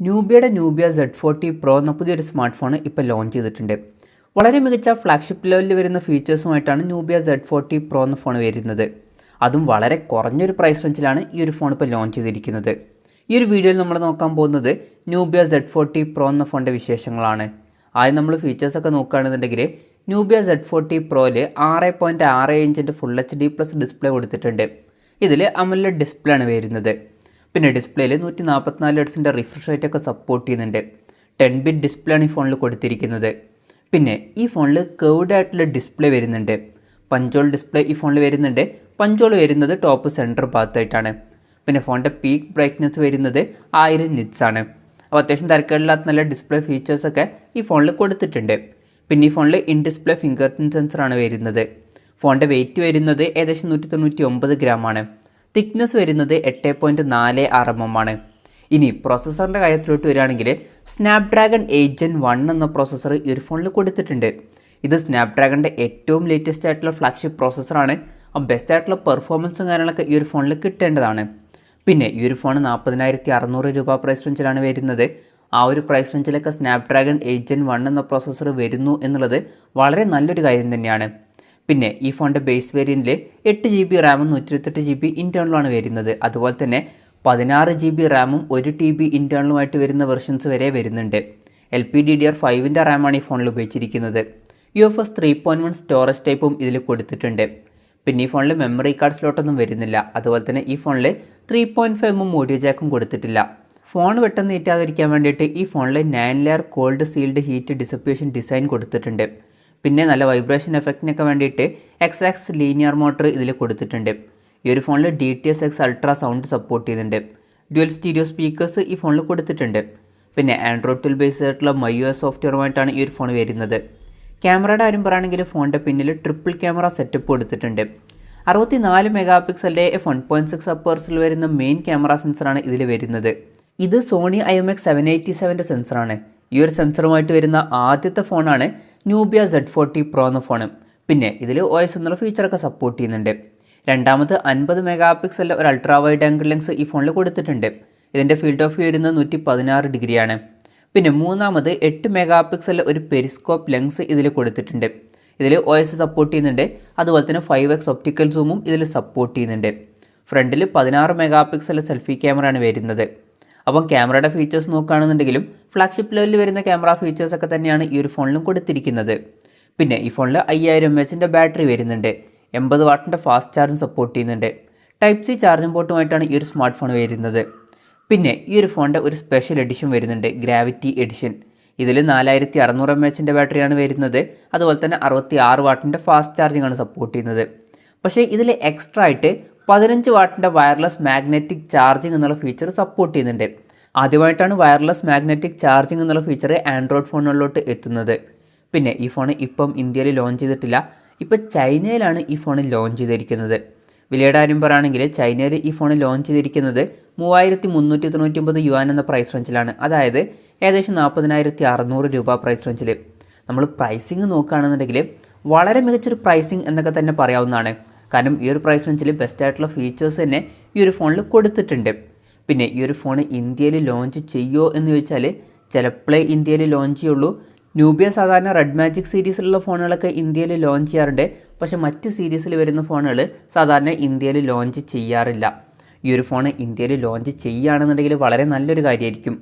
Nubia Z40 Pro എന്ന പുതിയൊരു smart phone ഇപ്പോൾ ലോഞ്ച് ചെയ്തിട്ടുണ്ട്. വളരെ മികച്ച ഫ്ലാഗ്ഷിപ്പ് ലെവലിൽ വരുന്ന ഫീച്ചേഴ്സുമായിട്ടാണ് Nubia Z40 Pro എന്ന ഫോൺ വരുന്നത്. അതും വളരെ കുറഞ്ഞൊരു പ്രൈസ് റേഞ്ചിലാണ് ഈ ഒരു ഫോൺ ഇപ്പോൾ ലോഞ്ച് ചെയ്തിരിക്കുന്നത്. ഈ ഒരു വീഡിയോയിൽ നമ്മൾ നോക്കാൻ പോകുന്നത് Nubia Z40 Pro എന്ന ഫോണിൻ്റെ വിശേഷങ്ങളാണ്. ആദ്യം നമ്മൾ ഫീച്ചേഴ്സൊക്കെ നോക്കുകയാണെന്നുണ്ടെങ്കിൽ Nubia Z40 Proയിൽ 6.6 ഇഞ്ചിൻ്റെ ഫുൾ HD പ്ലസ് ഡിസ്പ്ലേ കൊടുത്തിട്ടുണ്ട്. ഇതിൽ AMOLED ഡിസ്പ്ലേ ആണ് വരുന്നത്. പിന്നെ ഡിസ്പ്ലേയിൽ 144 ഹെർട്സിൻ്റെ റിഫ്രഷ് റേറ്റ് ഒക്കെ സപ്പോർട്ട് ചെയ്യുന്നുണ്ട്. 10 ബിറ്റ് ഡിസ്പ്ലേ ആണ് ഈ ഫോണിൽ കൊടുത്തിരിക്കുന്നത്. പിന്നെ ഈ ഫോണിൽ കർവ്ഡ് ആയിട്ടുള്ള ഡിസ്പ്ലേ വരുന്നുണ്ട്. പഞ്ചോൾ ഡിസ്പ്ലേ ഈ ഫോണിൽ വരുന്നുണ്ട്. പഞ്ചോൾ വരുന്നത് ടോപ്പ് സെൻറ്റർ ഭാഗത്തായിട്ടാണ്. പിന്നെ ഫോണിൻ്റെ പീക്ക് ബ്രൈറ്റ്നസ് വരുന്നത് 1000 നിറ്റ്സ് ആണ്. അപ്പോൾ അത്യാവശ്യം തിരക്കേടില്ലാത്ത നല്ല ഡിസ്പ്ലേ ഫീച്ചേഴ്സൊക്കെ ഈ ഫോണിൽ കൊടുത്തിട്ടുണ്ട്. പിന്നെ ഈ ഫോണിൽ ഇൻ ഡിസ്പ്ലേ ഫിംഗർ പ്രിൻറ്റ് സെൻസറാണ് വരുന്നത്. ഫോണിൻ്റെ വെയിറ്റ് വരുന്നത് ഏകദേശം 199 ഗ്രാമാണ്. തിക്നെസ് വരുന്നത് 8.46 mm ആണ്. ഇനി പ്രോസസ്സറിൻ്റെ കാര്യത്തിലോട്ട് വരികയാണെങ്കിൽ സ്നാപ്ഡ്രാഗൺ 8 Gen 1 എന്ന പ്രോസസ്സർ ഈ ഒരു ഫോണിൽ കൊടുത്തിട്ടുണ്ട്. ഇത് സ്നാപ്ഡ്രാഗണിൻ്റെ ഏറ്റവും ലേറ്റസ്റ്റ് ആയിട്ടുള്ള ഫ്ലാഗ്ഷിപ്പ് പ്രോസസ്സറാണ്. ബെസ്റ്റ് ആയിട്ടുള്ള പെർഫോമൻസും കാര്യങ്ങളൊക്കെ ഈ ഒരു ഫോണിൽ കിട്ടേണ്ടതാണ്. പിന്നെ ഈ ഒരു ഫോൺ 40,600 രൂപ പ്രൈസ് റേഞ്ചിലാണ് വരുന്നത്. ആ ഒരു പ്രൈസ് റേഞ്ചിലൊക്കെ സ്നാപ്ഡ്രാഗൺ 8 Gen 1 എന്ന പ്രോസസ്സർ വരുന്നു എന്നുള്ളത് വളരെ നല്ലൊരു കാര്യം തന്നെയാണ്. പിന്നെ ഈ ഫോണിൻ്റെ ബേസ് വേരിയൻറ്റിൽ 8 GB റാമും 128 GB ഇൻറ്റേർണലുമാണ് വരുന്നത്. അതുപോലെ തന്നെ 16 GB റാമും 1 TB ഇൻറ്റേർണലുമായിട്ട് വരുന്ന വെർഷൻസ് വരെ വരുന്നുണ്ട്. LPDDR5 റാമാണ് ഈ ഫോണിൽ ഉപയോഗിച്ചിരിക്കുന്നത്. UFS 3.1 സ്റ്റോറേജ് ടൈപ്പും ഇതിൽ കൊടുത്തിട്ടുണ്ട്. പിന്നെ ഈ ഫോണിൽ മെമ്മറി കാർഡ് സ്ലോട്ടൊന്നും വരുന്നില്ല. അതുപോലെ തന്നെ ഈ ഫോണിൽ 3.5 mm ഓഡിയോ ജാക്കും കൊടുത്തിട്ടില്ല. ഫോൺ പെട്ടെന്ന് ഹീറ്റാതിരിക്കാൻ വേണ്ടിയിട്ട് ഈ ഫോണിൽ 9 layer cold sealed heat dissipation design കൊടുത്തിട്ടുണ്ട്. പിന്നെ നല്ല വൈബ്രേഷൻ എഫക്റ്റിനൊക്കെ വേണ്ടിയിട്ട് XX ലീനിയർ മോട്ടർ ഇതിൽ കൊടുത്തിട്ടുണ്ട്. ഈ ഒരു ഫോണിൽ DTS:X അൾട്രാ സൗണ്ട് സപ്പോർട്ട് ചെയ്യുന്നുണ്ട്. ഡ്യുവൽ സ്റ്റീരിയോ സ്പീക്കേഴ്സ് ഈ ഫോണിൽ കൊടുത്തിട്ടുണ്ട്. പിന്നെ ആൻഡ്രോയിഡ് 12 ബേസ്ഡ് ആയിട്ടുള്ള MyOS സോഫ്റ്റ്വെയറുമായിട്ടാണ് ഈ ഒരു ഫോൺ വരുന്നത്. ക്യാമറയുടെ കാര്യം പറയുകയാണെങ്കിൽ ഫോണിൻ്റെ പിന്നിൽ ട്രിപ്പിൾ ക്യാമറ സെറ്റപ്പ് കൊടുത്തിട്ടുണ്ട്. 64 മെഗാ പിക്സലിൻ്റെ f1.6 അപ്പേഴ്സിൽ വരുന്ന മെയിൻ ക്യാമറ സെൻസറാണ് ഇതിൽ വരുന്നത്. ഇത് സോണി IMX 787 സെൻസറാണ്. ഈ ഒരു സെൻസറുമായിട്ട് വരുന്ന ആദ്യത്തെ ഫോണാണ് Nubia Z40 Pro എന്ന ഫോൺ. പിന്നെ ഇതിൽ OS എന്നുള്ള ഫീച്ചറൊക്കെ സപ്പോർട്ട് ചെയ്യുന്നുണ്ട്. രണ്ടാമത് 50 മെഗാ പിക്സലിലെ ഒരു അൾട്രാ വൈഡ് ആംഗിൾ ലെൻസ് ഈ ഫോണിൽ കൊടുത്തിട്ടുണ്ട്. ഇതിൻ്റെ ഫീൽഡ് ഓഫ് വ്യൂ വരുന്നത് 116 ഡിഗ്രിയാണ്. പിന്നെ മൂന്നാമത് 8 മെഗാ പിക്സലിലെ ഒരു പെരിസ്കോപ്പ് ലെൻസ് ഇതിൽ കൊടുത്തിട്ടുണ്ട്. ഇതിൽ OS സപ്പോർട്ട് ചെയ്യുന്നുണ്ട്. അതുപോലെ തന്നെ 5x ഒപ്റ്റിക്കൽ സൂമും ഇതിൽ സപ്പോർട്ട് ചെയ്യുന്നുണ്ട്. ഫ്രണ്ടിൽ 16 മെഗാ പിക്സലിലെ സെൽഫി ക്യാമറയാണ് വരുന്നത്. അപ്പം ക്യാമറയുടെ ഫീച്ചേഴ്സ് നോക്കുകയാണെന്നുണ്ടെങ്കിലും ഫ്ലാഗ്ഷിപ്പ് ലെവലിൽ വരുന്ന ക്യാമറ ഫീച്ചേഴ്സൊക്കെ തന്നെയാണ് ഈ ഒരു ഫോണിലും കൊടുത്തിരിക്കുന്നത്. പിന്നെ ഈ ഫോണിൽ 5000 mAh ബാറ്ററി വരുന്നുണ്ട്. 80 വാട്ടിൻ്റെ ഫാസ്റ്റ് ചാർജിങ് സപ്പോർട്ട് ചെയ്യുന്നുണ്ട്. Type-C ചാർജിംഗ് പോർട്ടുമായിട്ടാണ് ഈ ഒരു സ്മാർട്ട് ഫോൺ വരുന്നത്. പിന്നെ ഈ ഒരു ഫോണിൻ്റെ ഒരു സ്പെഷ്യൽ എഡിഷൻ വരുന്നുണ്ട്, ഗ്രാവിറ്റി എഡിഷൻ. ഇതിൽ 4600 mAh ബാറ്ററിയാണ് വരുന്നത്. അതുപോലെ തന്നെ 66 വാട്ടിൻ്റെ ഫാസ്റ്റ് ചാർജിങ് ആണ് സപ്പോർട്ട് ചെയ്യുന്നത്. പക്ഷേ ഇതിൽ എക്സ്ട്രാ ആയിട്ട് 15 വാട്ടിൻ്റെ വയർലെസ് മാഗ്നറ്റിക് ചാർജിങ് എന്നുള്ള ഫീച്ചർ സപ്പോർട്ട് ചെയ്യുന്നുണ്ട്. ആദ്യമായിട്ടാണ് വയർലെസ് മാഗ്നറ്റിക് ചാർജിങ് എന്നുള്ള ഫീച്ചർ ആൻഡ്രോയിഡ് ഫോണുകളിലോട്ട് എത്തുന്നത്. പിന്നെ ഈ ഫോൺ ഇപ്പം ഇന്ത്യയിൽ ലോഞ്ച് ചെയ്തിട്ടില്ല. ഇപ്പോൾ ചൈനയിലാണ് ഈ ഫോൺ ലോഞ്ച് ചെയ്തിരിക്കുന്നത്. വിലയുടെ കാര്യം പറയുകയാണെങ്കിൽ ചൈനയിൽ ഈ ഫോൺ ലോഞ്ച് ചെയ്തിരിക്കുന്നത് 3399 യുവാൻ എന്ന പ്രൈസ് റേഞ്ചിലാണ്. അതായത് ഏകദേശം 40,600 രൂപ പ്രൈസ് റേഞ്ചിൽ. നമ്മൾ പ്രൈസിങ് നോക്കുകയാണെന്നുണ്ടെങ്കിൽ വളരെ മികച്ചൊരു പ്രൈസിങ് എന്നൊക്കെ തന്നെ പറയാവുന്നതാണ്. കാരണം ഈ ഒരു പ്രൈസ് റേഞ്ചിൽ ബെസ്റ്റ് ആയിട്ടുള്ള ഫീച്ചേഴ്സ് തന്നെ ഈ ഒരു ഫോണിൽ കൊടുത്തിട്ടുണ്ട്. പിന്നെ ഈ ഒരു ഫോൺ ഇന്ത്യയിൽ ലോഞ്ച് ചെയ്യുമോ എന്ന് ചോദിച്ചാൽ ചിലപ്പോഴേ ഇന്ത്യയിൽ ലോഞ്ച് ചെയ്യുള്ളൂ. Nubia സാധാരണ റെഡ് മാജിക് സീരീസിലുള്ള ഫോണുകളൊക്കെ ഇന്ത്യയിൽ ലോഞ്ച് ചെയ്യാറുണ്ട്. പക്ഷേ മറ്റ് സീരീസിൽ വരുന്ന ഫോണുകൾ സാധാരണ ഇന്ത്യയിൽ ലോഞ്ച് ചെയ്യാറില്ല. ഈ ഒരു ഫോൺ ഇന്ത്യയിൽ ലോഞ്ച് ചെയ്യുകയാണെന്നുണ്ടെങ്കിൽ വളരെ നല്ലൊരു കാര്യമായിരിക്കും.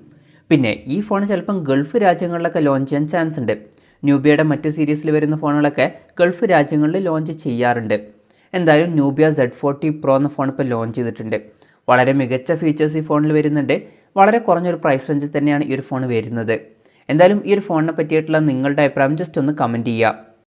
പിന്നെ ഈ ഫോൺ ചിലപ്പം ഗൾഫ് രാജ്യങ്ങളിലൊക്കെ ലോഞ്ച് ചെയ്യാൻ ചാൻസ് ഉണ്ട്. Nubiaയുടെ മറ്റ് സീരീസിൽ വരുന്ന ഫോണുകളൊക്കെ ഗൾഫ് രാജ്യങ്ങളിൽ ലോഞ്ച് ചെയ്യാറുണ്ട്. എന്തായാലും Nubia Z40 Pro എന്ന ഫോൺ ഇപ്പോൾ ലോഞ്ച് ചെയ്തിട്ടുണ്ട്. വളരെ മികച്ച ഫീച്ചേഴ്സ് ഈ ഫോണിൽ വരുന്നുണ്ട്. വളരെ കുറഞ്ഞൊരു പ്രൈസ് റേഞ്ചിൽ തന്നെയാണ് ഈ ഒരു ഫോൺ വരുന്നത്. എന്തായാലും ഈ ഒരു ഫോണിനെ പറ്റിയിട്ടുള്ള നിങ്ങളുടെ അഭിപ്രായം ജസ്റ്റ് ഒന്ന് കമൻറ്റ് ചെയ്യുക.